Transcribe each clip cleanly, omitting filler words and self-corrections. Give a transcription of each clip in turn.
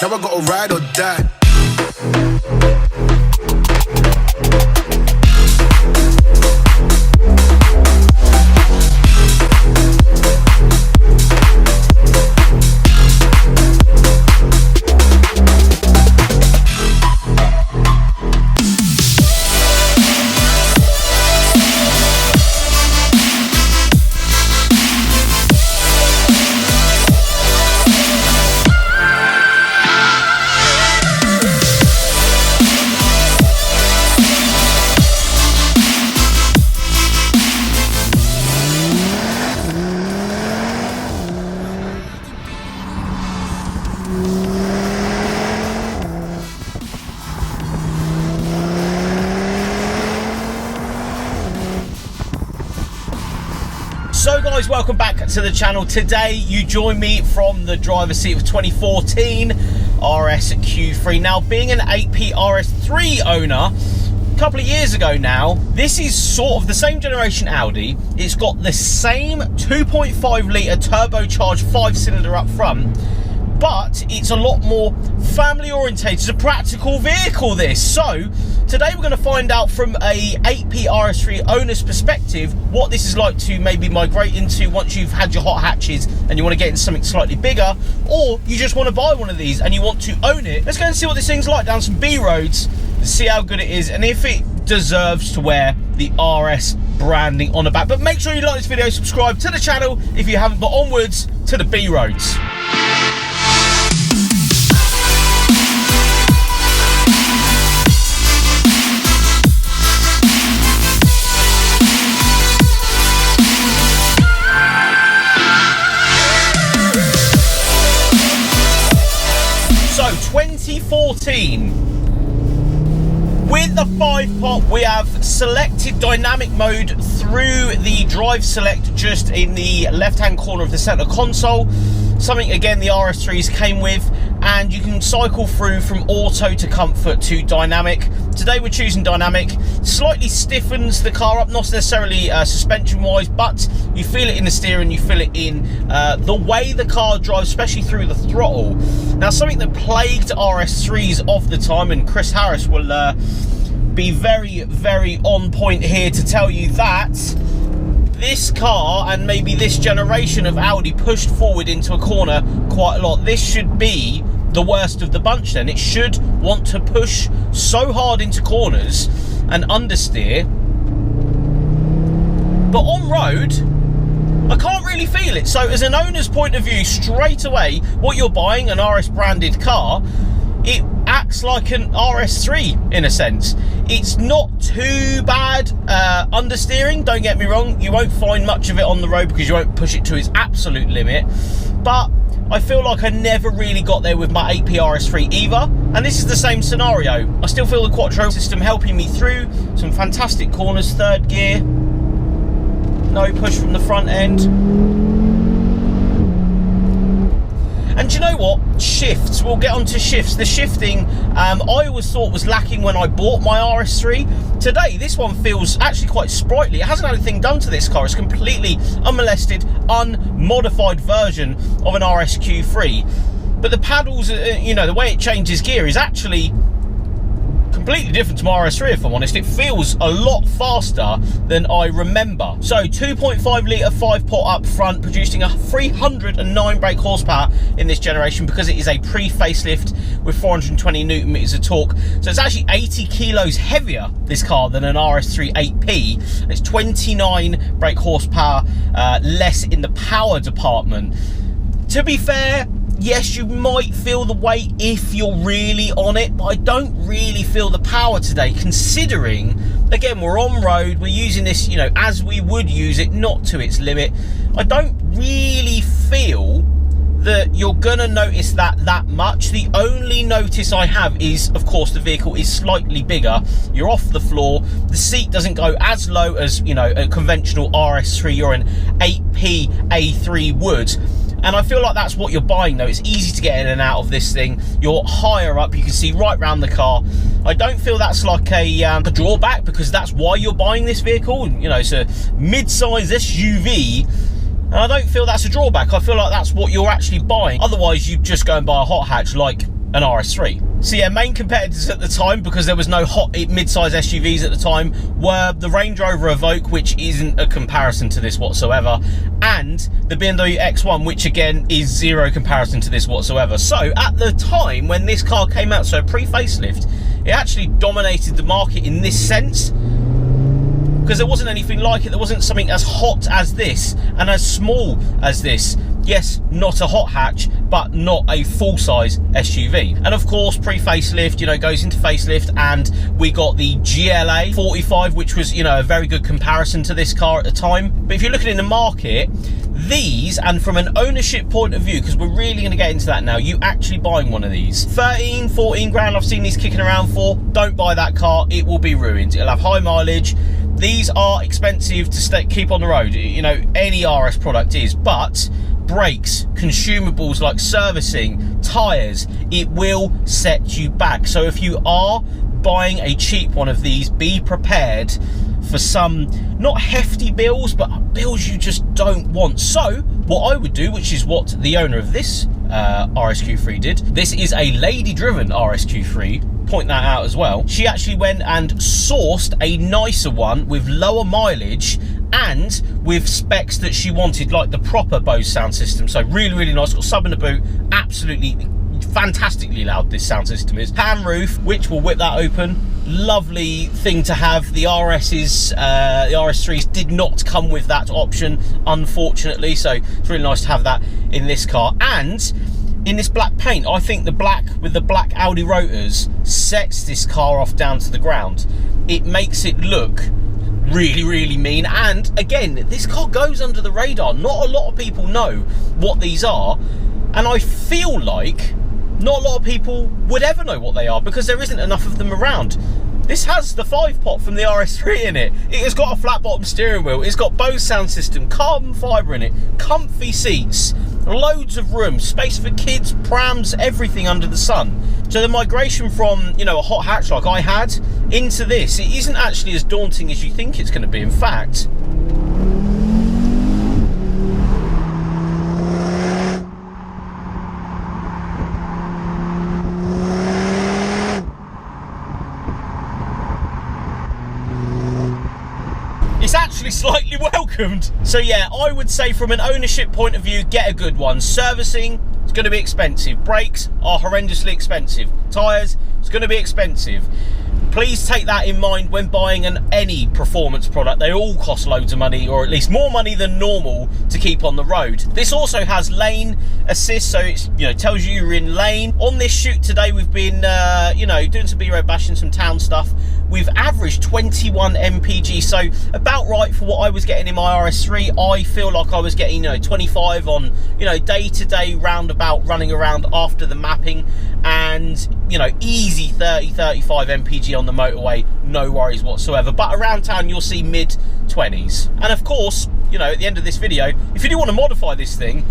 Now I gotta ride or die. So guys, welcome back to the channel. Today you join me from the driver's seat of 2014 RSQ3. Now, being an 8P RS3 owner a couple of years ago now, this is sort of the same generation Audi. It's got the same 2.5 litre turbocharged 5-cylinder up front, but it's a lot more family orientated. It's a practical vehicle, this. So today we're going to find out from a 8P RS3 owner's perspective what this is like to maybe migrate into once you've had your hot hatches and you want to get into something slightly bigger, or you just want to buy one of these and you want to own it. Let's go and see what this thing's like down some B roads, see how good it is and if it deserves to wear the RS branding on the back. But make sure you like this video, subscribe to the channel if you haven't, but onwards to the B roads. So 2014, with the 5-pot, we have selected dynamic mode through the drive select just in the left-hand corner of the center console. Something, again, the RS3s came with, and you can cycle through from auto to comfort to dynamic. Today we're choosing dynamic. Slightly stiffens the car up, not necessarily suspension-wise, but you feel it in the steering, you feel it in the way the car drives, especially through the throttle. Now, something that plagued RS3s of the time, and Chris Harris will be very, very on point here to tell you that this car and maybe this generation of Audi pushed forward into a corner quite a lot. This should be the worst of the bunch then. It should want to push so hard into corners and understeer, but on road I can't really feel it. So as an owner's point of view, straight away, what you're buying, an RS branded car, it acts like an RS3 in a sense. It's not too bad understeering, don't get me wrong. You won't find much of it on the road because you won't push it to its absolute limit, but I feel like I never really got there with my 8P RS3 either, and this is the same scenario. I still feel the Quattro system helping me through some fantastic corners. Third gear, no push from the front end. And do you know what? Shifts. We'll get on to shifts. The shifting, I always thought was lacking when I bought my RS3. Today, this one feels actually quite sprightly. It hasn't had anything done to this car. It's a completely unmolested, unmodified version of an RSQ3. But the paddles, you know, the way it changes gear is actually completely different to my RS3, if I'm honest. It feels a lot faster than I remember. So 2.5 litre 5-pot up front, producing a 309 brake horsepower in this generation because it is a pre-facelift with 420 newton meters of torque. So it's actually 80 kilos heavier, this car, than an RS3 8P. It's 29 brake horsepower less in the power department. To be fair, yes, you might feel the weight if you're really on it, but I don't really feel the power today, considering, again, we're on road, we're using this, you know, as we would use it, not to its limit. I don't really feel that you're gonna notice that much. The only notice I have is, of course, the vehicle is slightly bigger. You're off the floor. The seat doesn't go as low as, you know, a conventional RS3 or an 8P A3 would. And I feel like that's what you're buying though. It's easy to get in and out of this thing. You're higher up, you can see right round the car. I don't feel that's like a drawback, because that's why you're buying this vehicle. You know, it's a mid-size SUV, and I don't feel that's a drawback. I feel like that's what you're actually buying. Otherwise, you'd just go and buy a hot hatch like an RS3. So yeah, main competitors at the time, because there was no hot mid-size SUVs at the time, were the Range Rover Evoque, which isn't a comparison to this whatsoever, and the BMW X1, which again is zero comparison to this whatsoever. So at the time when this car came out, so pre-facelift, it actually dominated the market in this sense, because there wasn't anything like it. There wasn't something as hot as this and as small as this. Yes, not a hot hatch, but not a full-size SUV. And of course, pre-facelift, you know, goes into facelift, and we got the GLA 45, which was, you know, a very good comparison to this car at the time. But if you're looking in the market, these, and from an ownership point of view, because we're really going to get into that now, you actually buying one of these, 13, 14 grand, I've seen these kicking around for. Don't buy that car, it will be ruined. It'll have high mileage. These are expensive to keep on the road. You know, any RS product is, but brakes, consumables like servicing, tyres, it will set you back. So if you are buying a cheap one of these, be prepared for some, not hefty bills, but bills you just don't want. So what I would do, which is what the owner of this RSQ3 did, this is a lady-driven RSQ3, point that out as well. She actually went and sourced a nicer one with lower mileage and with specs that she wanted, like the proper Bose sound system. So really, really nice. Got sub in the boot, absolutely fantastically loud this sound system is. Pan roof, which will whip that open. Lovely thing to have. The RS's, the RS3s did not come with that option, unfortunately, so it's really nice to have that in this car. And in this black paint, I think the black with the black Audi rotors sets this car off down to the ground. It makes it look really, really mean. And again, this car goes under the radar. Not a lot of people know what these are, and I feel like not a lot of people would ever know what they are, because there isn't enough of them around. This has the 5-pot from the RS3 in it. It has got a flat bottom steering wheel. It's got Bose sound system, carbon fibre in it, comfy seats, loads of room, space for kids, prams, everything under the sun. So the migration from, you know, a hot hatch like I had into this, it isn't actually as daunting as you think it's going to be. In fact, it's actually slightly welcomed. So yeah, I would say from an ownership point of view, get a good one. Servicing, it's going to be expensive. Brakes are horrendously expensive. Tyres, it's going to be expensive. Please take that in mind when buying any performance product. They all cost loads of money, or at least more money than normal, to keep on the road. This also has lane assist, so it's, you know, tells you you're in lane. On this shoot today, we've been you know, doing some B-road bashing, some town stuff. We've averaged 21 mpg, so about right for what I was getting in my RS3. I feel like I was getting, you know, 25 on, you know, day-to-day roundabout running around after the mapping, and, you know, easy 30-35 mpg on the motorway, no worries whatsoever. But around town you'll see mid-20s. And of course, you know, at the end of this video, if you do want to modify this thing,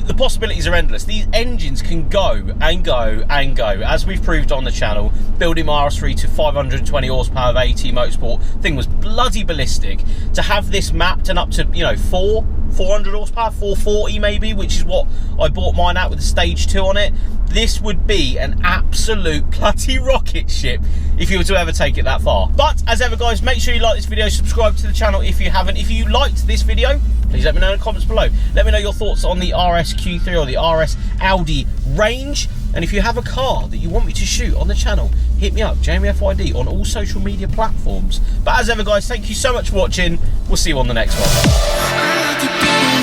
the possibilities are endless. These engines can go and go and go, as we've proved on the channel. Building my RS3 to 520 horsepower of AT Motorsport thing was bloody ballistic. To have this mapped and up to, you know, 400 horsepower, 440 maybe, which is what I bought mine at with the stage 2 on it, this would be an absolute bloody rocket ship if you were to ever take it that far. But as ever, guys, make sure you like this video, subscribe to the channel if you haven't. If you liked this video, please let me know in the comments below. Let me know your thoughts on the RSQ3 or the RS Audi range. And if you have a car that you want me to shoot on the channel, hit me up, Jamie FYD, on all social media platforms. But as ever, guys, thank you so much for watching. We'll see you on the next one.